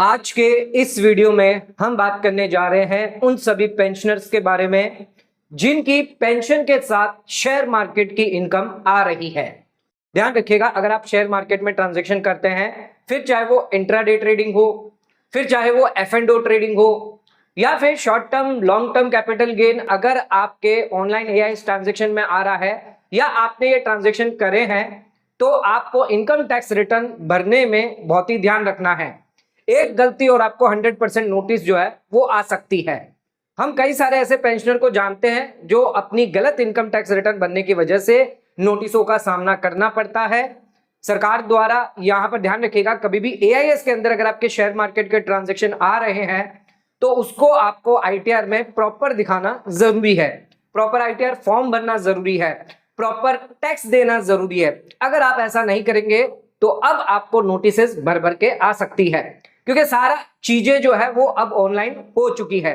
आज के इस वीडियो में हम बात करने जा रहे हैं उन सभी पेंशनर्स के बारे में जिनकी पेंशन के साथ शेयर मार्केट की इनकम आ रही है। ध्यान रखिएगा, अगर आप शेयर मार्केट में ट्रांजैक्शन करते हैं, फिर चाहे वो इंट्राडे ट्रेडिंग हो, फिर चाहे वो F&O ट्रेडिंग हो, या फिर short term long term capital gain अगर आपके ऑनलाइन AIS ट्रांजैक्शन में आ रहा है या आपने ये ट्रांजैक्शन करे हैं, तो आपको इनकम टैक्स रिटर्न भरने में बहुत ही ध्यान रखना है। एक गलती और आपको 100% नोटिस जो है वो आ सकती है। हम कई सारे ऐसे पेंशनर को जानते हैं जो अपनी गलत इनकम टैक्स रिटर्न भरने की वजह से नोटिसों का सामना करना पड़ता है सरकार द्वारा। यहां पर ध्यान रखिएगा, कभी भी AIS के अंदर अगर आपके शेयर मार्केट के ट्रांजैक्शन आ रहे हैं तो उसको आपको ITR में प्रॉपर दिखाना जरूरी है, प्रॉपर ITR फॉर्म भरना जरूरी है, प्रॉपर टैक्स देना जरूरी है। अगर आप ऐसा नहीं करेंगे तो अब आपको नोटिसेस भर भर के आ सकती है, क्योंकि सारा चीजें जो है वो अब ऑनलाइन हो चुकी है।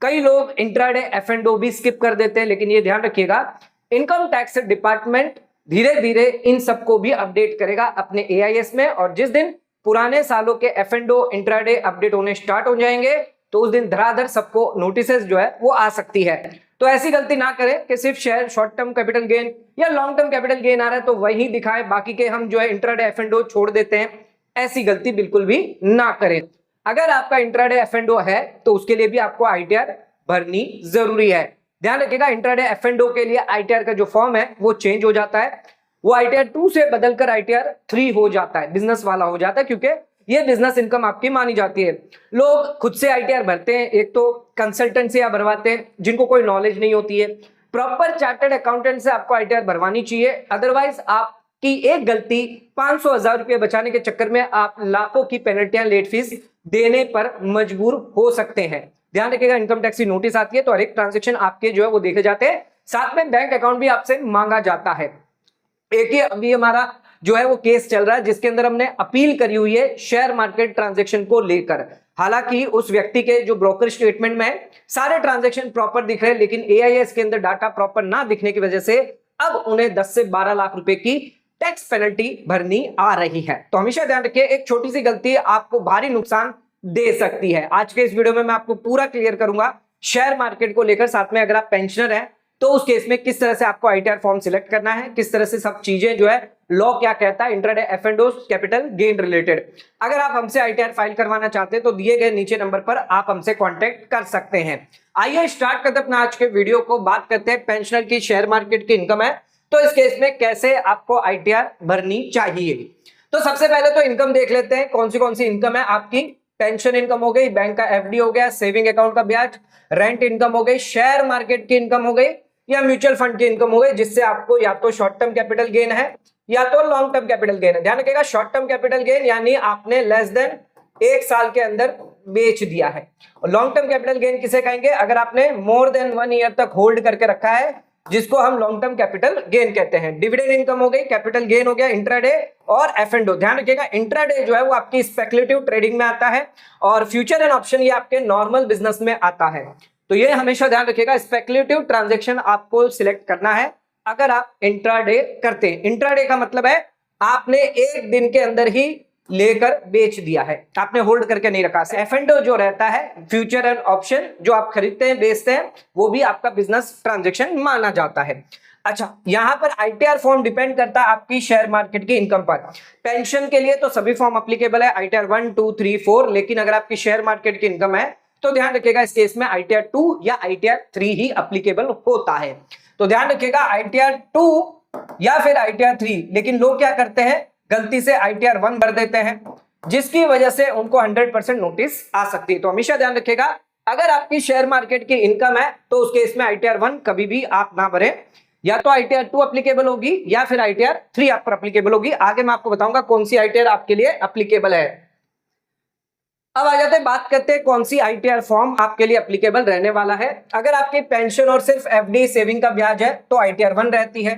कई लोग इंट्राडे F&O भी स्किप कर देते हैं, लेकिन ये ध्यान रखिएगा इनकम टैक्स डिपार्टमेंट धीरे धीरे इन सबको भी अपडेट करेगा अपने AIS में, और जिस दिन पुराने सालों के F&O इंट्राडे अपडेट होने स्टार्ट हो जाएंगे तो उस दिन धड़ाधड़ सबको नोटिसेस जो है वो आ सकती है। तो ऐसी गलती ना करें कि सिर्फ share short term capital gain या लॉन्ग टर्म कैपिटल गेन आ रहा है तो वही दिखाए, बाकी के हम जो है इंट्राडे F&O छोड़ देते हैं। ऐसी गलती बिल्कुल भी ना करें। अगर आपका इंट्राडे F&O है तो उसके लिए भी आपको ITR भरनी जरूरी है। ध्यान रखिएगा, इंट्राडे F&O के लिए ITR का जो फॉर्म है वो चेंज हो जाता है, वो ITR 2 से बदलकर ITR 3 हो जाता है, बिजनेस वाला हो जाता है, क्योंकि ये बिजनेस इनकम आपकी मानी जाती है। लोग खुद से ITR भरते हैं, एक तो कंसल्टेंट से आप भरवाते हैं जिनको कोई नॉलेज नहीं होती है। प्रॉपर चार्टर्ड अकाउंटेंट से आपको ITR भरवानी चाहिए, अदरवाइज आपकी एक गलती 500,000 रुपये बचाने के चक्कर में आप लाखों की पेनल्टियां लेट फीस देने पर मजबूर हो सकते हैं। ध्यान रखिएगा, इनकम टैक्स की नोटिस आती है तो हर एक ट्रांजेक्शन आपके जो है वो देखे जाते हैं, साथ में बैंक अकाउंट भी आपसे मांगा जाता है। एक ही अभी हमारा जो है वो केस चल रहा है जिसके अंदर हमने अपील करी हुई है शेयर मार्केट ट्रांजैक्शन को लेकर। हालांकि उस व्यक्ति के जो ब्रोकर स्टेटमेंट में सारे ट्रांजैक्शन प्रॉपर दिख रहे हैं, लेकिन AIS के अंदर डाटा प्रॉपर ना दिखने की वजह से अब उन्हें 10 से 12 लाख रुपए की टैक्स पेनल्टी भरनी आ रही है। तो हमेशा ध्यान रखिए, एक छोटी सी गलती आपको भारी नुकसान दे सकती है। आज के इस वीडियो में मैं आपको पूरा क्लियर करूंगा शेयर मार्केट को लेकर, साथ में अगर आप पेंशनर हैं तो उस केस में किस तरह से आपको ITR फॉर्म सिलेक्ट करना है, किस तरह से सब चीजें जो है लॉ क्या कहता है intraday F&O capital gain related. अगर आप हमसे ITR फाइल करवाना चाहते हैं तो दिए गए नीचे नंबर पर आप हमसे कांटेक्ट कर सकते हैं। आइए स्टार्ट करते अपना आज के वीडियो को। बात करते हैं पेंशनर की शेयर मार्केट की इनकम है तो इस केस में कैसे आपको ITR भरनी चाहिए। तो सबसे पहले तो इनकम देख लेते हैं, कौन सी इनकम है आपकी। पेंशन इनकम हो गई, बैंक का FD हो गया, सेविंग अकाउंट का ब्याज, रेंट इनकम हो गई, शेयर मार्केट की इनकम हो गई, या म्यूचुअल फंड की इनकम हो गई, जिससे आपको या तो शॉर्ट टर्म कैपिटल गेन है या तो लॉन्ग टर्म कैपिटल गेन है। ध्यान रखिएगा, शॉर्ट टर्म कैपिटल गेन यानी आपने लेस देन 1 साल के अंदर बेच दिया है, और लॉन्ग टर्म कैपिटल गेन किसे कहेंगे, अगर आपने मोर देन 1 ईयर तक होल्ड करके रखा है, जिसको हम लॉन्ग टर्म कैपिटल गेन कहते हैं। डिविडेंड इनकम हो गई, कैपिटल गेन हो गया, इंट्राडे और F&O। ध्यान रखिएगा, इंट्राडे जो है वो आपकी स्पेकुलेटिव ट्रेडिंग में आता है और फ्यूचर एंड ऑप्शन ये आपके नॉर्मल बिजनेस में आता है। तो ये हमेशा ध्यान रखिएगा, स्पेकुलेटिव ट्रांजैक्शन आपको सिलेक्ट करना है अगर आप इंट्राडे करते हैं। इंट्राडे का मतलब है आपने एक दिन के अंदर ही लेकर बेच दिया है, आपने होल्ड करके नहीं रखा। F&O जो रहता है फ्यूचर एंड ऑप्शन, जो आप खरीदते हैं बेचते हैं, वो भी आपका बिजनेस ट्रांजैक्शन माना जाता है। अच्छा, यहां पर ITR फॉर्म डिपेंड करता है आपकी शेयर मार्केट की इनकम पर। पेंशन के लिए तो सभी फॉर्म अप्लीकेबल है, ITR 1, 2, 3, 4, लेकिन अगर आपकी शेयर मार्केट की इनकम है तो ध्यान रखिएगा इस केस में ITR 2 या ITR 3 ही अप्लीकेबल होता है। तो ध्यान रखिएगा ITR 2 या फिर ITR 3, लेकिन लोग क्या करते हैं, गलती से ITR 1 भर देते हैं, जिसकी वजह से उनको 100% नोटिस आ सकती है। तो हमेशा ध्यान रखिएगा, अगर आपकी शेयर मार्केट की इनकम है तो उस केस में ITR 1 कभी भी आप ना भरें, या तो ITR 2 अप्लीकेबल होगी या फिर ITR 3 आप पर अप्लीकेबल होगी। आगे मैं आपको बताऊंगा कौन सी ITR आपके लिए अप्लीकेबल है। अब आ जाते हैं, बात करते हैं कौन सी ITR फॉर्म आपके लिए एप्लीकेबल रहने वाला है। अगर आपकी पेंशन और सिर्फ FD सेविंग का ब्याज है तो ITR 1 रहती है।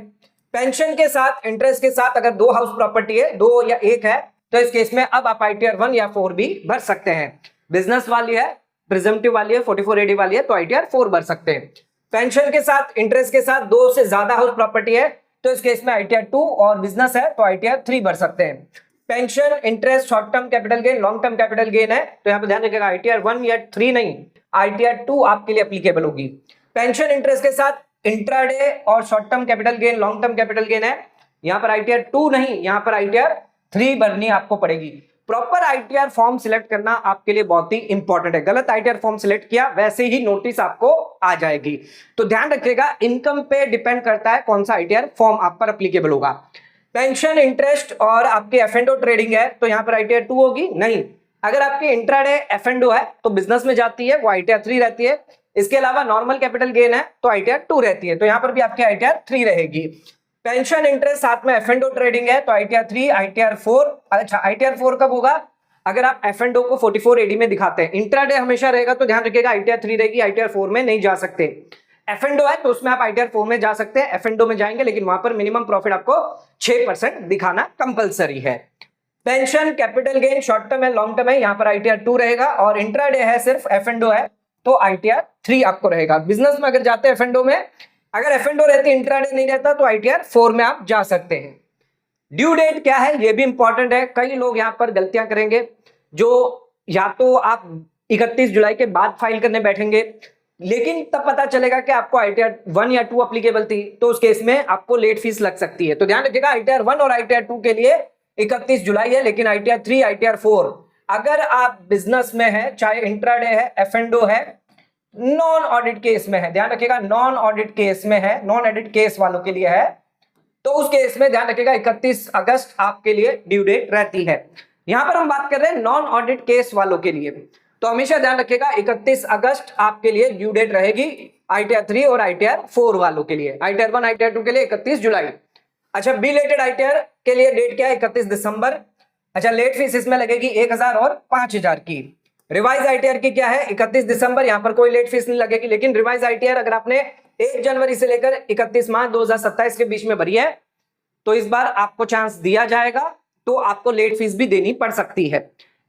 पेंशन के साथ इंटरेस्ट के साथ अगर 2 हाउस प्रॉपर्टी है, 2 या 1 है, तो इस केस में अब आप ITR 1 या 4 भी भर सकते हैं। बिजनेस वाली है, प्रिजम्पटिव वाली है, 44AD वाली है तो ITR 4 भर सकते हैं। पेंशन के साथ इंटरेस्ट के साथ 2 से ज्यादा हाउस प्रॉपर्टी है तो इस केस में ITR 2, और बिजनेस है तो ITR 3 भर सकते हैं। Pension interest short term capital gain long term capital gain है, तो यहाँ पे ध्यान रखिएगा ITR 1 या 3 नहीं, ITR 2 आपके लिए एप्लीकेबल होगी। पेंशन इंटरेस्ट के साथ इंट्राडे और short term capital gain long term capital gain है, यहाँ पर ITR 2 नहीं, यहाँ पर ITR 3 भरनी आपको पड़ेगी। प्रॉपर ITR फॉर्म सिलेक्ट करना आपके लिए बहुत ही इंपॉर्टेंट है। गलत ITR फॉर्म सिलेक्ट किया वैसे ही नोटिस आपको आ जाएगी, तो ध्यान रखिएगा इनकम पे डिपेंड करता है कौन सा ITR फॉर्म आप पर एप्लीकेबल होगा। पेंशन इंटरेस्ट और आपकी F&O ट्रेडिंग है, तो यहाँ पर ITR 2 होगी नहीं। अगर आपकी इंट्राडे F&O है तो बिजनेस में जाती है, वो ITR 3 रहती है। इसके अलावा नॉर्मल कैपिटल गेन है तो ITR 2 रहती है, तो यहाँ पर भी आपकी ITR 3 रहेगी। पेंशन इंटरेस्ट साथ में F&O ट्रेडिंग है तो ITR 3, ITR 4। अच्छा, ITR 4 कब होगा? अगर आप F&O को 44 AD में दिखाते हैं। इंट्राडे हमेशा रहेगा तो ध्यान रखिएगा ITR 3 रहेगी, ITR 4 में नहीं जा सकते। F&O है तो उसमें आप ITR 4 में जा सकते हैं, F&O में जाएंगे लेकिन वहां पर मिनिमम प्रॉफिट आपको 6% दिखाना कंपलसरी है। Pension capital gain short term है लॉन्ग टर्म है, यहाँ पर ITR 2 रहेगा, और इंट्राडे है सिर्फ F&O है तो ITR 3 आपको रहेगा। बिजनेस में अगर जाते हैं F&O में, अगर F&O रहती इंट्राडे नहीं रहता तो ITR 4 में आप जा सकते हैं। ड्यू डेट क्या है ये भी इंपॉर्टेंट है। कई लोग यहाँ पर गलतियां करेंगे, जो या तो आप 31 जुलाई के बाद फाइल करने बैठेंगे, लेकिन तब पता चलेगा कि आपको ITR 1 या 2 एप्लीकेबल थी, तो उस केस में आपको लेट फीस लग सकती है। तो ध्यान रखिएगा ITR 1 और ITR 2 के लिए 31 जुलाई है, लेकिन ITR 3, ITR 4 अगर आप बिजनेस में है, चाहे इंट्राडे है, F&O है, नॉन ऑडिट केस में है, ध्यान रखिएगा नॉन ऑडिट केस में है, नॉन ऑडिट केस वालों के लिए है, तो उस केस में ध्यान रखिएगा 31 अगस्त आपके लिए ड्यू डेट रहती है। यहां पर हम बात कर रहे हैं नॉन ऑडिट केस वालों के लिए, तो हमेशा ध्यान रखिएगा 31 अगस्त आपके लिए ड्यू डेट रहेगी ITR 3 और ITR 4 वालों के लिए। ITR 1, ITR 2 के लिए 31 जुलाई। अच्छा, बिलेटेड ITR के लिए डेट क्या है? 31 दिसंबर। अच्छा, लेट फीस इसमें लगेगी 1000 और 5000 की। रिवाइज ITR की क्या है? 31 दिसंबर, यहां पर कोई लेट फीस नहीं लगेगी, लेकिन रिवाइज ITR अगर आपने 1 जनवरी से लेकर 31 मार्च 2027 के बीच में भरी है तो इस बार आपको चांस दिया जाएगा, तो आपको लेट फीस भी देनी पड़ सकती है।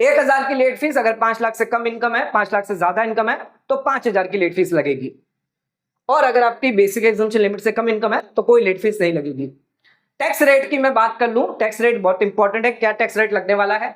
1000 की लेट फीस, अगर 5 लाख से कम इनकम है, 5 लाख से ज्यादा इनकम है तो 5000 की लेट फीस लगेगी, और अगर आपकी बेसिक एग्जाम्पशन लिमिट से कम इनकम है तो कोई लेट फीस नहीं लगेगी। टैक्स रेट की मैं बात कर लूं, टैक्स रेट बहुत इंपॉर्टेंट है। क्या टैक्स रेट लगने वाला है?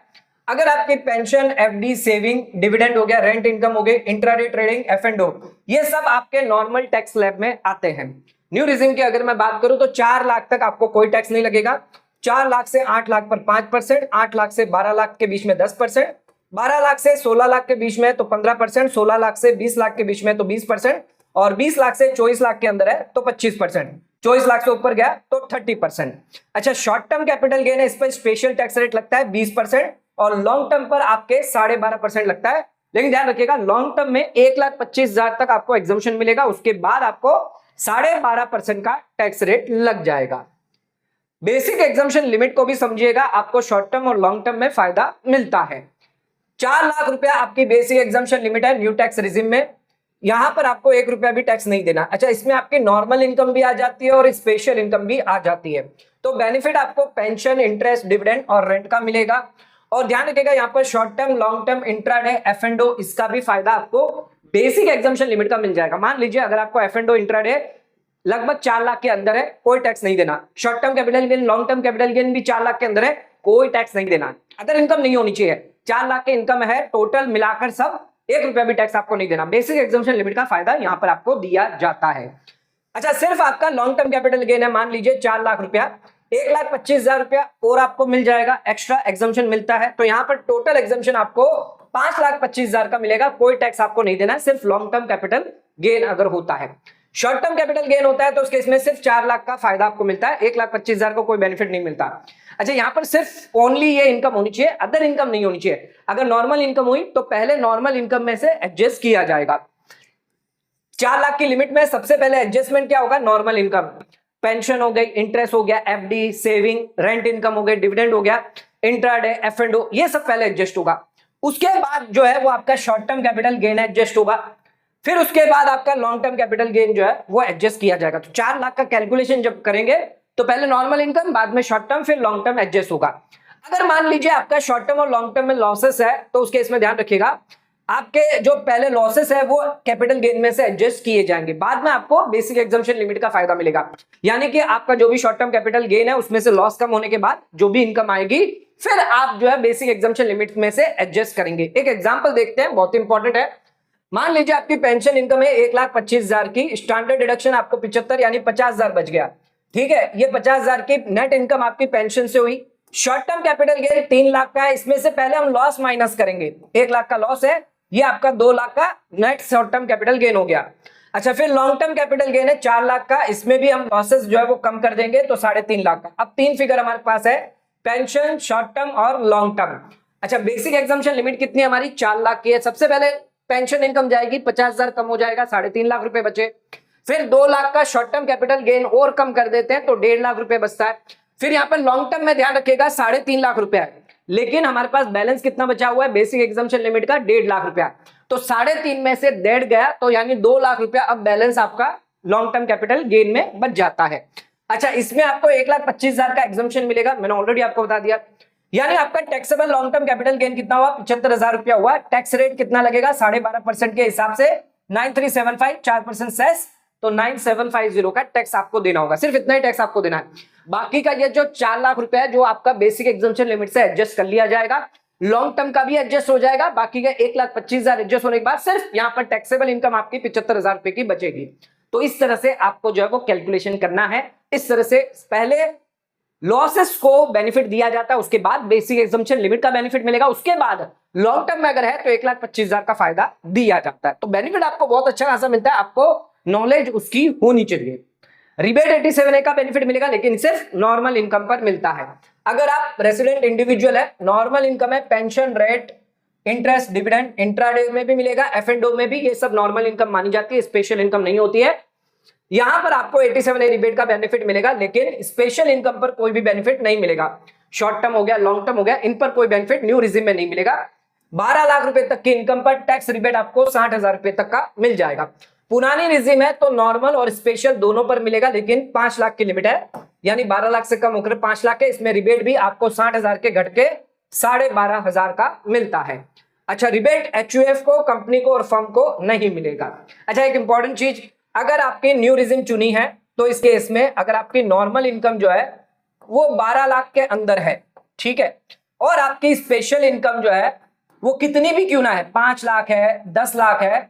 अगर आपकी पेंशन, FD, सेविंग, डिविडेंड हो गया, रेंट इनकम हो गई, इंट्राडे ट्रेडिंग, F&O, ये सब आपके नॉर्मल टैक्स स्लैब में आते हैं। न्यू रिजिम की अगर मैं बात करूं तो 4 लाख तक आपको कोई टैक्स नहीं लगेगा। 4 लाख से 8 लाख पर 5%, 8 लाख से 12 लाख के बीच में 10%, 12 लाख से 16 लाख के बीच में तो 15%, 16 लाख से 20 लाख के बीच में तो 20%, और 20 लाख से 24 लाख के अंदर है तो 25%, 24 लाख से ऊपर गया तो 30%। अच्छा, शॉर्ट टर्म कैपिटल गेन है, इस पर स्पेशल टैक्स रेट लगता है 20%, और लॉन्ग टर्म पर आपके 12.5% लगता है। लेकिन ध्यान रखिएगा लॉन्ग टर्म में 1,25,000 तक आपको एग्जम्पशन मिलेगा, उसके बाद आपको 12.5% का टैक्स रेट लग जाएगा। बेसिक एग्जम्पशन लिमिट को भी समझिएगा, आपको शॉर्ट टर्म और लॉन्ग टर्म में फायदा मिलता है। 4 लाख रुपया आपकी बेसिक एग्जम्पशन लिमिट है न्यू टैक्स रिजिम में, यहां पर आपको 1 रुपया भी टैक्स नहीं देना। अच्छा, इसमें आपकी नॉर्मल इनकम भी आ जाती है और स्पेशल इनकम भी आ जाती है, तो बेनिफिट आपको पेंशन, इंटरेस्ट, डिविडेंड और रेंट का मिलेगा। और ध्यान रखिएगा यहाँ पर short term, long term, intraday, F&O, इसका भी फायदा आपको बेसिक एग्जम्पशन लिमिट का मिल जाएगा। मान लीजिए अगर आपको F&O, इंट्राडे लगभग 4 लाख के अंदर है, कोई टैक्स नहीं देना। Short term capital gain, long term capital gain भी 4 लाख के अंदर है, कोई टैक्स नहीं देना। अदर इनकम नहीं होनी चाहिए, 4 लाख के इनकम है टोटल मिलाकर सब, 1 रुपया भी टैक्स आपको नहीं देना। बेसिक एग्जम्पशन लिमिट का फायदा यहां पर आपको दिया जाता है। अच्छा, सिर्फ आपका लॉन्ग टर्म कैपिटल गेन है, मान लीजिए 4 लाख रुपया, 1,25,000 रुपया और आपको मिल जाएगा, एक्स्ट्रा एग्जम्पशन मिलता है, तो यहां पर टोटल एग्जम्पशन आपको 5,25,000 का मिलेगा, कोई टैक्स आपको नहीं देना, सिर्फ लॉन्ग टर्म कैपिटल गेन अगर होता है। शॉर्ट टर्म कैपिटल गेन होता है तो उसके इसमें सिर्फ 4 लाख का फायदा आपको मिलता है, 1,25,000 को कोई बेनिफिट नहीं मिलता। अच्छा, यहां पर सिर्फ ओनली ये इनकम होनी चाहिए, अदर इनकम नहीं होनी चाहिए। अगर नॉर्मल इनकम हुई तो पहले नॉर्मल इनकम में से एडजस्ट किया जाएगा। 4 लाख की लिमिट में सबसे पहले एडजस्टमेंट क्या होगा? नॉर्मल इनकम, पेंशन हो गई, इंटरेस्ट हो गया, FD, सेविंग, रेंट इनकम हो गई, डिविडेंड हो गया, इंट्राडे, F&O, ये सब पहले एडजस्ट होगा। उसके बाद जो है वो आपका short term capital gain adjust होगा, फिर उसके बाद आपका लॉन्ग टर्म कैपिटल गेन जो है वो एडजस्ट किया जाएगा। तो 4 लाख का कैलकुलेशन जब करेंगे तो पहले नॉर्मल इनकम, बाद में शॉर्ट टर्म, फिर लॉन्ग टर्म एडजस्ट होगा। अगर मान लीजिए आपका शॉर्ट टर्म और लॉन्ग टर्म में लॉसेस है तो उसके इसमें ध्यान रखिएगा, आपके जो पहले लॉसेस है वो कैपिटल गेन में से एडजस्ट किए जाएंगे, बाद में आपको बेसिक एग्जम्पशन लिमिट का फायदा मिलेगा। यानी कि आपका जो भी शॉर्ट टर्म कैपिटल गेन है उसमें से लॉस कम होने के बाद जो भी इनकम आएगी फिर आप जो है बेसिक एग्जाम्पशन लिमिट में से एडजस्ट करेंगे। एक एग्जांपल देखते हैं, बहुत इंपॉर्टेंट है। मान लीजिए आपकी पेंशन इनकम है 1,25,000 की, स्टैंडर्ड डिडक्शन आपको 75 यानी 50,000 बच गया। ठीक है, ये 50,000 की नेट इनकम आपकी पेंशन से हुई। Short term capital gain 3 lakh का है, इसमें से पहले हम लॉस माइनस करेंगे। 1 लाख का लॉस है, ये आपका 2 लाख का net short term capital gain हो गया। अच्छा, फिर लॉन्ग टर्म कैपिटल गेन है 4 लाख का, इसमें भी हम लॉसेस जो है वो कम कर देंगे तो 3.5 लाख का। अब 3 फिगर हमारे पास है, पेंशन, शॉर्ट टर्म और लॉन्ग टर्म। अच्छा, बेसिक एग्जाम्पशन लिमिट कितनी है हमारी? 4 लाख की है। सबसे पहले पेंशन इनकम जाएगी, 50,000 कम हो जाएगा, 3.5 लाख रुपए बचे। फिर 2 लाख का शॉर्ट टर्म कैपिटल गेन और कम कर देते हैं तो 1.5 लाख रुपए बचता है। फिर यहाँ पर लॉन्ग टर्म में ध्यान रखिएगा 3.5 लाख रुपया है, लेकिन हमारे पास बैलेंस कितना बचा हुआ है बेसिक एग्जाम्पशन लिमिट का? 1.5 लाख रुपया। तो 3.5 में से 1.5 गया तो यानी 2 लाख रुपया अब बैलेंस आपका लॉन्ग टर्म कैपिटल गेन में बच जाता है। अच्छा, इसमें आपको 1,25,000 का एग्जाम्पशन मिलेगा, मैंने ऑलरेडी आपको बता दिया। यानी आपका taxable long term capital gain कितना हुआ? 75,000 रुपया हुआ। टैक्स रेट कितना लगेगा? 12.5% के हिसाब से 9375, 4% सेस, तो 9750 का टैक्स आपको देना होगा। सिर्फ इतना ही टैक्स आपको देना है। बाकी का ये जो 4 लाख रुपया है जो आपका बेसिक एग्जाम्पशन लिमिट से एडजस्ट कर लिया जाएगा, लॉन्ग टर्म का भी एडजस्ट हो जाएगा। बाकी का 1,25,000 एडजस्ट होने के बाद सिर्फ यहाँ पर टैक्सेबल इनकम आपकी 75,000 रुपए की बचेगी। तो इस तरह से आपको जो है वो कैलकुलेशन करना है। इस तरह से पहले लॉसेस को बेनिफिट दिया जाता है, उसके बाद बेसिक एग्जाम्पशन लिमिट का बेनिफिट मिलेगा, उसके बाद लॉन्ग टर्म में अगर है तो 1,25,000 का फायदा दिया जाता है। तो बेनिफिट आपको बहुत अच्छा खासा मिलता है, आपको नॉलेज उसकी होनी चाहिए। रिबेट 87A का बेनिफिट मिलेगा, लेकिन सिर्फ नॉर्मल इनकम पर मिलता है। अगर आप रेसिडेंट इंडिविजुअल है, नॉर्मल इनकम है, pension, rate, interest, dividend intraday में भी मिलेगा, F&O में भी, ये सब नॉर्मल इनकम मानी जाती है, स्पेशल इनकम नहीं होती है। यहां पर आपको 87A रिबेट का बेनिफिट मिलेगा, लेकिन स्पेशल इनकम पर कोई भी बेनिफिट नहीं मिलेगा। शॉर्ट टर्म हो गया, लॉन्ग टर्म हो गया, इन पर कोई बेनिफिट न्यू रिजिम में नहीं मिलेगा। 12 लाख रुपए तक की इनकम पर टैक्स रिबेट आपको 60,000 रुपए तक का मिल जाएगा। पुरानी रिजिम है तो नॉर्मल और स्पेशल दोनों पर मिलेगा, लेकिन 5 लाख की लिमिट है, यानी 12 लाख से कम होकर 5 लाख है। इसमें रिबेट भी आपको 60,000 के घट के 12,500 का मिलता है। अच्छा, रिबेट HUF को, कंपनी को और फर्म को नहीं मिलेगा। अच्छा, एक इंपॉर्टेंट चीज, अगर आपकी न्यू रिजिम चुनी है तो इस केस में अगर आपकी नॉर्मल इनकम जो है वो 12 लाख के अंदर है, ठीक है, और आपकी स्पेशल इनकम जो है वो कितनी भी क्यों ना है, 5 लाख है, 10 लाख है,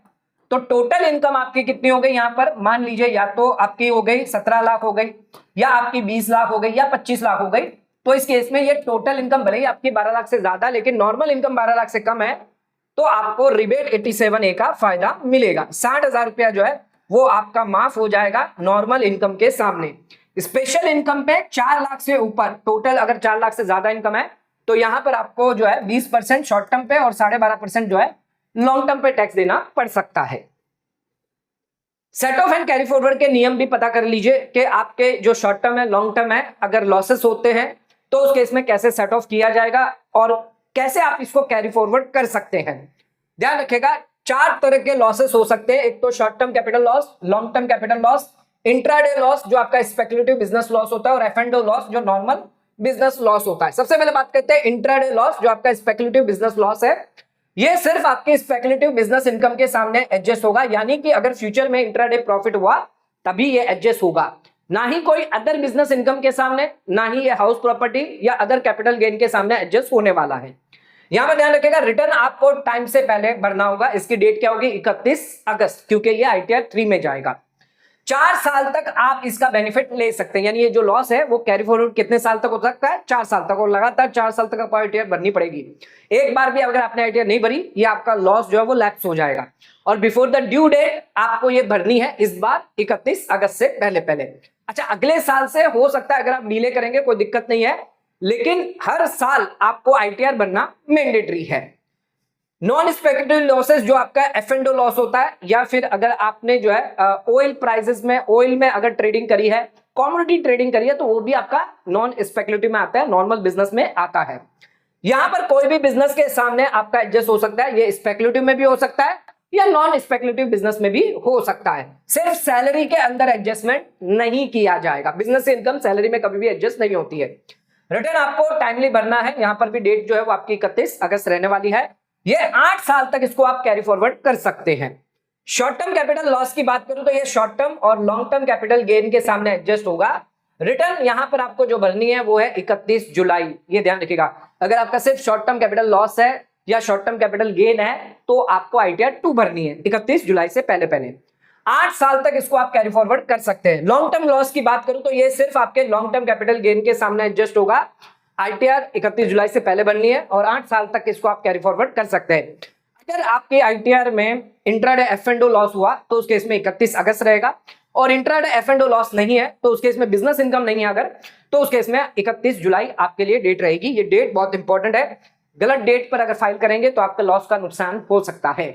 तो टोटल इनकम आपकी कितनी हो गई? यहां पर मान लीजिए या तो आपकी हो गई 17 लाख हो गई, या आपकी 20 लाख हो गई, या 25 लाख हो गई। तो इस केस में ये टोटल इनकम भले ही आपकी 12 लाख से ज्यादा, लेकिन नॉर्मल इनकम 12 लाख से कम है, तो आपको रिबेट 87A का फायदा मिलेगा। 60,000 रुपया जो है वो आपका माफ हो जाएगा नॉर्मल इनकम के सामने। स्पेशल इनकम पे 4 लाख से ऊपर, टोटल अगर 4 लाख से ज्यादा इनकम है तो यहां पर आपको जो है 20% शॉर्ट टर्म पे और 12.5% जो है लॉन्ग टर्म पे टैक्स देना पड़ सकता है। Set of and carry forward के नियम भी पता कर लीजिए कि आपके जो शॉर्ट टर्म है, लॉन्ग टर्म है, अगर लॉसेस होते हैं तो उस केस में कैसे सेट ऑफ किया जाएगा और कैसे आप इसको कैरी फॉरवर्ड कर सकते हैं। ध्यान रखिएगा, 4 तरह के लॉसेस हो सकते हैं। एक तो short term capital loss, long term capital loss, intraday loss जो आपका स्पेकुलेटिव बिजनेस लॉस होता है, और F&O लॉस जो नॉर्मल बिजनेस लॉस होता है। सबसे पहले बात करते हैं इंट्राडे लॉस, जो आपका स्पेकुलेटिव बिजनेस लॉस है। ये सिर्फ आपके स्पेकुलेटिव बिजनेस इनकम के सामने एडजस्ट होगा, यानी कि अगर फ्यूचर में इंट्राडे प्रॉफिट हुआ तभी ये एडजस्ट होगा, ना ही कोई अदर बिजनेस इनकम के सामने, ना ही ये हाउस प्रॉपर्टी या अदर कैपिटल गेन के सामने एडजस्ट होने वाला है। यहां पर ध्यान रखिएगा, रिटर्न आपको टाइम से पहले भरना होगा। इसकी डेट क्या होगी? 31 अगस्त, क्योंकि ये ITR 3 में जाएगा। 4 साल तक आप इसका बेनिफिट ले सकते हैं, यानी ये जो लॉस है वो कैरी फॉरवर्ड कितने साल तक हो सकता है? 4 साल तक, और लगातार 4 साल तक आपको ITR भरनी पड़ेगी। एक बार भी अगर आपने ITR नहीं भरी, ये आपका लॉस जो है वो लैप्स हो जाएगा, और बिफोर द ड्यू डेट आपको ये भरनी है इस बार 31 अगस्त से पहले पहले। अच्छा, अगले साल से हो सकता है अगर आप डिले करेंगे कोई दिक्कत नहीं है, लेकिन हर साल आपको ITR भरना मैंडेटरी है। नॉन स्पेकुलेटिव लॉसेस जो आपका F&O लॉस होता है, या फिर अगर आपने जो है ऑयल प्राइसेस में, ऑयल में अगर ट्रेडिंग करी है, कमोडिटी ट्रेडिंग करी है, तो वो भी आपका नॉन स्पेकुलेटिव में आता है, नॉर्मल बिजनेस में आता है। यहां पर कोई भी बिजनेस के सामने आपका एडजस्ट हो सकता है, ये स्पेकुलेटिव में भी हो सकता है या नॉन स्पेकुलेटिव बिजनेस में भी हो सकता है। सिर्फ सैलरी के अंदर एडजस्टमेंट नहीं किया जाएगा, बिजनेस से इनकम सैलरी में कभी भी एडजस्ट नहीं होती है। रिटर्न आपको टाइमली भरना है, यहां पर भी डेट जो है वो आपकी 31 अगस्त रहने वाली है। ये 8 साल तक इसको आप कैरी फॉरवर्ड कर सकते हैं। शॉर्ट टर्म कैपिटल लॉस की बात करूं तो ये शॉर्ट टर्म और लॉन्ग टर्म कैपिटल गेन के सामने एडजस्ट होगा। रिटर्न यहां पर आपको जो भरनी है वो है 31 जुलाई, ये ध्यान रखिएगा। अगर आपका सिर्फ शॉर्ट टर्म कैपिटल लॉस है या शॉर्ट टर्म कैपिटल गेन है तो आपको आईटीआर 2 भरनी है 31 जुलाई से पहले पहले। 8 साल तक इसको आप कैरी फॉरवर्ड कर सकते हैं। लॉन्ग टर्म लॉस की बात करूं तो ये सिर्फ आपके लॉन्ग टर्म कैपिटल गेन के सामने एडजस्ट होगा। आईटीआर 31 जुलाई से पहले बननी है और 8 साल तक इसको आप कैरी फॉरवर्ड कर सकते हैं। अगर आपके आईटीआर में intraday F and O loss हुआ तो उस केस में 31 अगस्त रहेगा, और intraday F and O loss नहीं है तो उस केस में बिजनेस इनकम नहीं है अगर, तो उस केस में 31 जुलाई आपके लिए डेट रहेगी। ये डेट बहुत इंपॉर्टेंट है, गलत डेट पर अगर फाइल करेंगे तो आपका लॉस का नुकसान हो सकता है।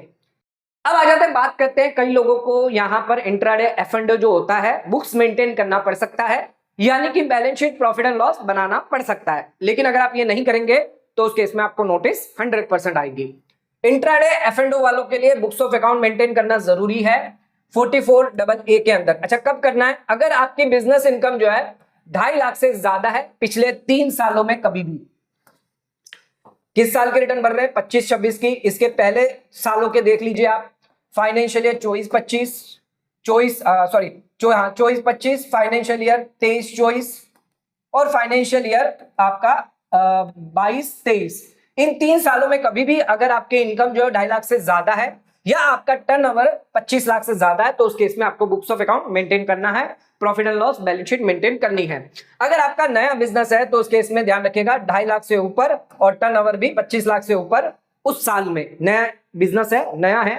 अब आ जाते हैं, बात करते हैं, कई लोगों को यहां पर इंट्राडे एफ एंड ओ जो होता है बुक्स मेंटेन करना पड़ सकता है, यानी कि balance sheet profit and loss बनाना पड़ सकता है। लेकिन अगर आप ये नहीं करेंगे तो उस केस में आपको नोटिस 100% आएगी। इंट्राडे एफ एंड ओ वालों के लिए बुक्स ऑफ अकाउंट मेंटेन करना जरूरी है 44AA के अंदर। अच्छा, कब करना है? अगर आपकी बिजनेस इनकम जो है 2.5 लाख से ज्यादा है पिछले 3 सालों में कभी भी। किस साल के रिटर्न भर रहे हैं? 25-26 की। इसके पहले सालों के देख लीजिए आप, फाइनेंशियल ईयर 24-25, 24-25, फाइनेंशियल ईयर 23-24 और फाइनेंशियल ईयर आपका 22-23। इन 3 सालों में कभी भी अगर आपके इनकम जो है 2.5 लाख से ज्यादा है या आपका टर्नओवर 25 लाख से ज्यादा है तो उस केस में आपको बुक्स ऑफ अकाउंट मेंटेन करना है, profit and loss balance sheet maintain करनी है। अगर आपका नया बिजनेस है तो उस केस में ध्यान रखिएगा 2.5 लाख से ऊपर और टर्नओवर भी 25 लाख से ऊपर उस साल में, नया बिजनेस है, नया है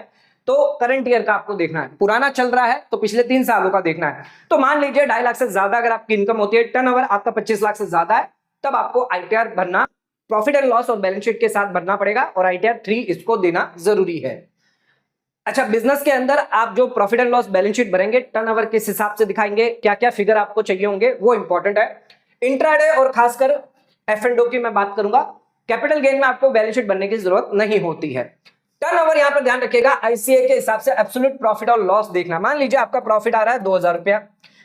तो करंट ईयर का आपको देखना है। पुराना चल रहा है तो पिछले 3 सालों का देखना है। तो मान लीजिए 2.5 लाख से ज्यादा अगर आपकी इनकम होती है, टर्नओवर आपका 25 लाख से ज्यादा है, तब आपको आईटीआर भरना, प्रॉफिट एंड लॉस और बैलेंस शीट के साथ भरना पड़ेगा और आईटीआर 3 इसको देना जरूरी है। अच्छा, बिजनेस के अंदर आप जो profit and loss balance sheet भरेंगे टर्नओवर किस हिसाब से दिखाएंगे, क्या क्या फिगर आपको चाहिए होंगे, वो इंपॉर्टेंट है। इंट्राडे और खासकर एफ एंड ओ की मैं बात करूंगा। कैपिटल गेन में आपको बैलेंस शीट भरने की जरूरत नहीं होती है। टर्नओवर यहां पर ध्यान रखिएगा आईसीए के हिसाब से एब्सोल्यूट प्रॉफिट और लॉस देखना। मान लीजिए आपका प्रॉफिट आ रहा है 2000 रुपया,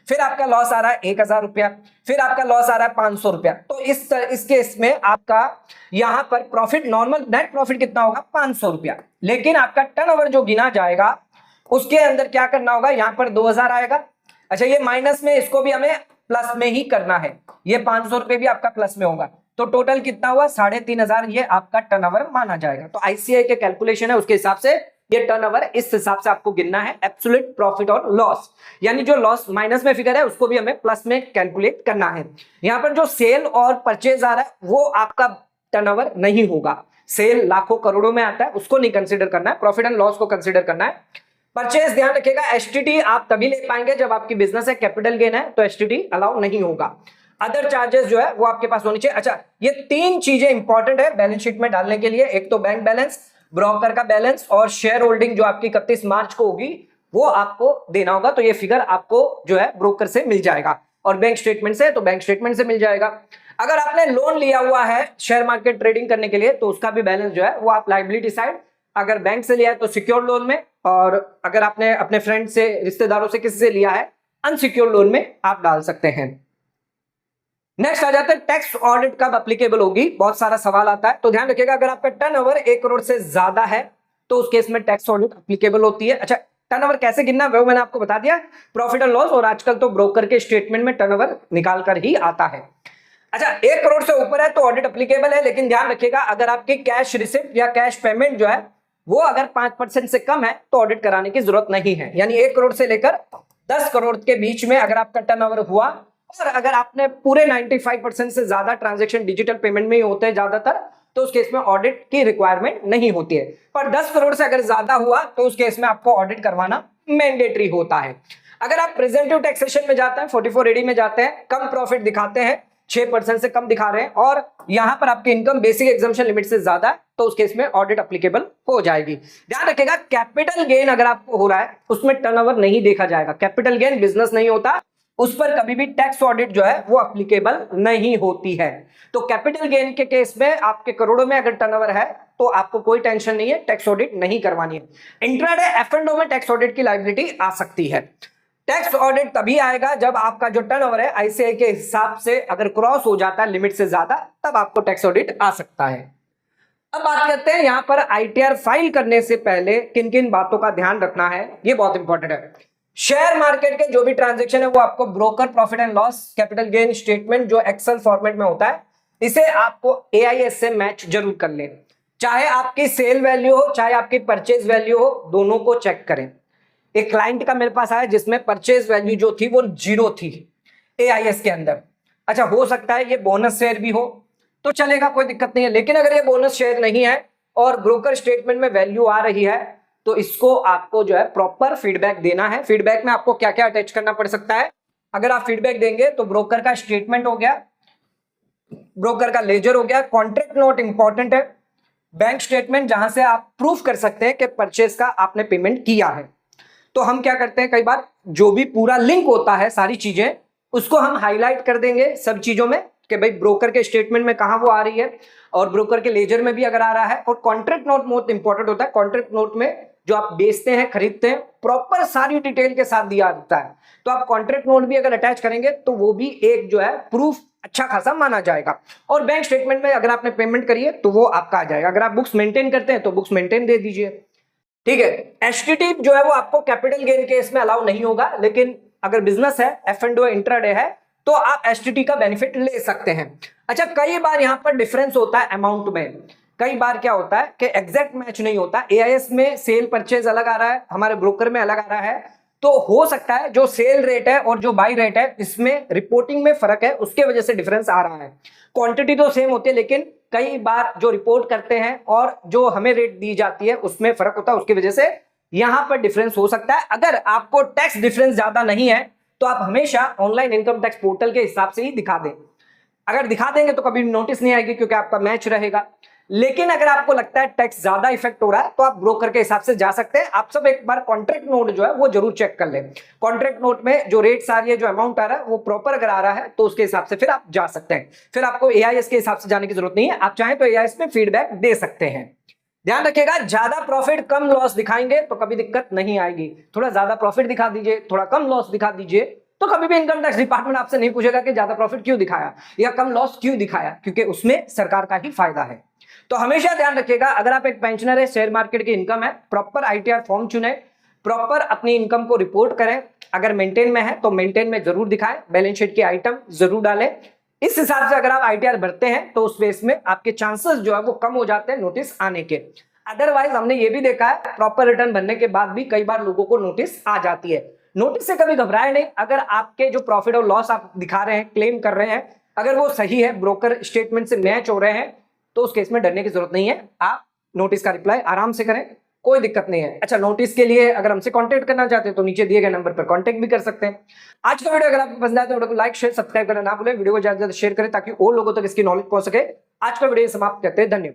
फिर आपका लॉस आ रहा है 1000 रुपया, फिर आपका लॉस आ रहा है 500 रुपया, तो इस केस में आपका यहां पर प्रॉफिट, नॉर्मल नेट प्रॉफिट कितना होगा? 500 रुपया। लेकिन आपका टर्नओवर जो गिना जाएगा उसके अंदर क्या करना होगा? यहां पर 2000 आएगा। अच्छा, ये माइनस में, इसको भी हमें प्लस में ही करना है। ये 500 रुपये भी आपका प्लस में होगा, तो टोटल कितना हुआ? 3500। ये आपका टर्नओवर माना जाएगा। तो आईसीआई के कैलकुलेशन है उसके हिसाब से ये टर्नओवर, इस हिसाब से आपको गिनना है एब्सोल्यूट प्रॉफिट और लॉस, यानी जो लॉस माइनस में फिगर है उसको भी हमें प्लस में कैलकुलेट करना है। यहां पर जो सेल और परचेज आ रहा है वो आपका टर्नओवर नहीं होगा। सेल लाखों करोड़ों में आता है, उसको नहीं कंसीडर करना है, प्रॉफिट एंड लॉस को कंसीडर करना है। परचेज ध्यान रखिएगा, एसटीटी आप तभी ले पाएंगे जब आपकी बिजनेस है, कैपिटल गेन है तो एसटीटी अलाउ नहीं होगा। अदर चार्जेस जो है वो आपके पास होनी चाहिए। अच्छा, ये 3 चीजें इंपॉर्टेंट है बैलेंस शीट में डालने के लिए। एक तो बैंक बैलेंस, ब्रोकर का बैलेंस और शेयर होल्डिंग जो आपकी 31 मार्च को होगी वो आपको देना होगा। तो ये फिगर आपको जो है ब्रोकर से मिल जाएगा, और बैंक स्टेटमेंट से तो बैंक स्टेटमेंट से मिल जाएगा। अगर आपने लोन लिया हुआ है शेयर मार्केट ट्रेडिंग करने के लिए तो उसका भी बैलेंस जो है वो आप लायबिलिटी साइड, अगर बैंक से लिया है तो सिक्योर लोन में, और अगर आपने अपने फ्रेंड से, रिश्तेदारों से, किसी से लिया है अनसिक्योर लोन में आप डाल सकते हैं। नेक्स्ट आ जाता है टैक्स ऑडिट कब एप्लीकेबल होगी, बहुत सारा सवाल आता है। तो ध्यान रखिएगा अगर आपका टर्नओवर 1 करोड़ से ज्यादा है तो उस केस में टैक्स ऑडिट एप्लीकेबल होती है। अच्छा, टर्नओवर कैसे गिनना वो मैंने आपको बता दिया, प्रॉफिट एंड लॉस, और आजकल तो ब्रोकर के स्टेटमेंट में टर्नओवर निकाल कर ही आता है। अच्छा, 1 करोड़ से ऊपर है तो ऑडिट एप्लीकेबल है, लेकिन ध्यान रखिएगा अगर आपकी कैश रिसिप्ट या कैश पेमेंट जो है वो अगर 5% से कम है तो ऑडिट कराने की जरूरत नहीं है। यानी 1 करोड़ से लेकर 10 करोड़ के बीच में अगर आपका टर्नओवर हुआ और अगर आपने पूरे 95% से ज्यादा ट्रांजैक्शन डिजिटल पेमेंट में ही होते हैं ज्यादातर, तो उस केस में ऑडिट की रिक्वायरमेंट नहीं होती है। पर 10 करोड़ से अगर ज्यादा हुआ तो उस केस में आपको ऑडिट करवाना मैंडेटरी होता है। अगर आप प्रेजेंटिव टैक्सेशन में जाते हैं, 44AD में जाते हैं, कम प्रॉफिट दिखाते हैं, 6% से कम दिखा रहे हैं, और यहां पर आपकी इनकम बेसिक एग्जम्पशन लिमिट से ज्यादा है, तो उस केस में ऑडिट एप्लीकेबल हो जाएगी। ध्यान रखिएगा कैपिटल गेन अगर आपको हो रहा है उसमें टर्नओवर नहीं देखा जाएगा। कैपिटल गेन बिजनेस नहीं होता, उस पर कभी भी टैक्स ऑडिट जो है वो एप्लीकेबल नहीं होती है। तो कैपिटल गेन के केस में आपके करोड़ों में अगर टर्नओवर है तो आपको कोई टेंशन नहीं है, टैक्स ऑडिट नहीं करवानी है। इंट्राडे एफ एंड ओ में टैक्स ऑडिट की लायबिलिटी आ सकती है। टैक्स ऑडिट तभी आएगा जब आपका जो टर्नओवर है आईसीआई के हिसाब से अगर क्रॉस हो जाता है लिमिट से ज्यादा, तब आपको टैक्स ऑडिट आ सकता है। अब बात करते हैं यहां पर आईटीआर फाइल करने से पहले किन किन बातों का ध्यान रखना है, ये बहुत इंपॉर्टेंट है। शेयर मार्केट के जो भी ट्रांजेक्शन है वो आपको broker profit and loss capital gain statement जो एक्सेल फॉर्मेट में होता है, इसे आपको एआईएस से मैच जरूर कर लें। चाहे आपकी सेल वैल्यू हो चाहे आपकी परचेज वैल्यू हो, दोनों को चेक करें। एक क्लाइंट का मेरे पास आया जिसमें परचेज वैल्यू जो थी वो 0 थी एआईएस के अंदर। अच्छा, हो सकता है ये बोनस शेयर भी हो तो चलेगा, कोई दिक्कत नहीं है। लेकिन अगर ये बोनस शेयर नहीं है और ब्रोकर स्टेटमेंट में वैल्यू आ रही है तो इसको आपको जो है प्रॉपर फीडबैक देना है। फीडबैक में आपको क्या क्या अटैच करना पड़ सकता है, अगर आप फीडबैक देंगे तो ब्रोकर का स्टेटमेंट हो गया, ब्रोकर का लेजर हो गया, कॉन्ट्रैक्ट नोट इंपॉर्टेंट है, बैंक स्टेटमेंट जहां से आप प्रूफ कर सकते हैं कि परचेज का आपने पेमेंट किया है। तो हम क्या करते हैं, कई बार जो भी पूरा लिंक होता है सारी चीजें उसको हम हाईलाइट कर देंगे सब चीजों में कि भाई ब्रोकर के स्टेटमेंट में कहां वो आ रही है और ब्रोकर के लेजर में भी अगर आ रहा है। और कॉन्ट्रैक्ट नोट बहुत इंपॉर्टेंट होता है। कॉन्ट्रैक्ट नोट में जो आप बेचते हैं खरीदते हैं प्रॉपर सारी डिटेल के साथ दिया जाता है, तो आप कॉन्ट्रैक्ट नोट भी अगर अटैच करेंगे तो वो भी एक जो है प्रूफ अच्छा खासा माना जाएगा। और बैंक स्टेटमेंट में अगर आपने पेमेंट करी है तो वो आपका आ जाएगा। अगर आप बुक्स मेंटेन करते हैं तो बुक्स मेंटेन दे दीजिए, ठीक है। एसटीटी जो है वो आपको कैपिटल गेन केस में अलाउ नहीं होगा, लेकिन अगर बिजनेस है, F&O इंट्राडे है, तो आप एसटीटी का बेनिफिट ले सकते हैं। अच्छा, कई बार यहां पर डिफरेंस होता है अमाउंट में। कई बार क्या होता है कि एग्जैक्ट मैच नहीं होता। एआईएस में सेल परचेज अलग आ रहा है, हमारे ब्रोकर में अलग आ रहा है, तो हो सकता है जो सेल रेट है और जो बाई रेट है इसमें रिपोर्टिंग में फर्क है, उसके वजह से डिफरेंस आ रहा है। क्वांटिटी तो सेम होती है लेकिन कई बार जो रिपोर्ट करते हैं और जो हमें रेट दी जाती है उसमें फर्क होता है, उसकी वजह से यहां पर डिफरेंस हो सकता है। अगर आपको टैक्स डिफरेंस ज्यादा नहीं है तो आप हमेशा ऑनलाइन इनकम टैक्स पोर्टल के हिसाब से ही दिखा दें। अगर दिखा देंगे तो कभी नोटिस नहीं आएगी क्योंकि आपका मैच रहेगा। लेकिन अगर आपको लगता है टैक्स ज्यादा इफेक्ट हो रहा है तो आप ब्रोकर के हिसाब से जा सकते हैं। आप सब एक बार कॉन्ट्रैक्ट नोट जो है वो जरूर चेक कर लें। कॉन्ट्रैक्ट नोट में जो रेट्स आ रही है, जो अमाउंट आ रहा है वो प्रॉपर अगर आ रहा है तो उसके हिसाब से फिर आप जा सकते हैं। फिर आपको एआईएस के हिसाब से जाने की जरूरत नहीं है, आप चाहें तो एआईएस में फीडबैक दे सकते हैं। ध्यान रखिएगा, ज्यादा प्रॉफिट कम लॉस दिखाएंगे तो कभी दिक्कत नहीं आएगी। थोड़ा ज्यादा प्रॉफिट दिखा दीजिए, थोड़ा कम लॉस दिखा दीजिए, तो कभी भी इनकम टैक्स डिपार्टमेंट आपसे नहीं पूछेगा कि ज्यादा प्रॉफिट क्यों दिखाया या कम लॉस क्यों दिखाया, क्योंकि उसमें सरकार का ही फायदा है। तो हमेशा ध्यान रखिएगा, अगर आप एक पेंशनर है, शेयर मार्केट की इनकम है, प्रॉपर आईटीआर फॉर्म चुने, प्रॉपर अपनी इनकम को रिपोर्ट करें। अगर मेंटेन में है तो मेंटेन में जरूर दिखाएं, बैलेंस शीट के आइटम जरूर डालें। इस हिसाब से अगर आप आईटीआर भरते हैं तो उस बेस में आपके चांसेस जो है वो कम हो जाते हैं नोटिस आने के। अदरवाइज हमने ये भी देखा है प्रॉपर रिटर्न भरने के बाद भी कई बार लोगों को नोटिस आ जाती है। नोटिस से कभी घबराए नहीं। अगर आपके जो प्रॉफिट और लॉस आप दिखा रहे हैं, क्लेम कर रहे हैं, अगर वो सही है, ब्रोकर स्टेटमेंट से मैच हो रहे हैं, तो उस केस में डरने की जरूरत नहीं है। आप नोटिस का रिप्लाई आराम से करें, कोई दिक्कत नहीं है। अच्छा, नोटिस के लिए अगर हमसे कांटेक्ट करना चाहते हैं तो नीचे दिए गए नंबर पर कांटेक्ट भी कर सकते हैं। आज का वीडियो अगर आपको पसंद आया तो वीडियो को लाइक शेयर सब्सक्राइब करना ना भूलें। वीडियो को ज्यादा से ज्यादा शेयर करें ताकि और लोगों तक इसकी नॉलेज पहुंच सके। आज का वीडियो समाप्त करते हैं, धन्यवाद।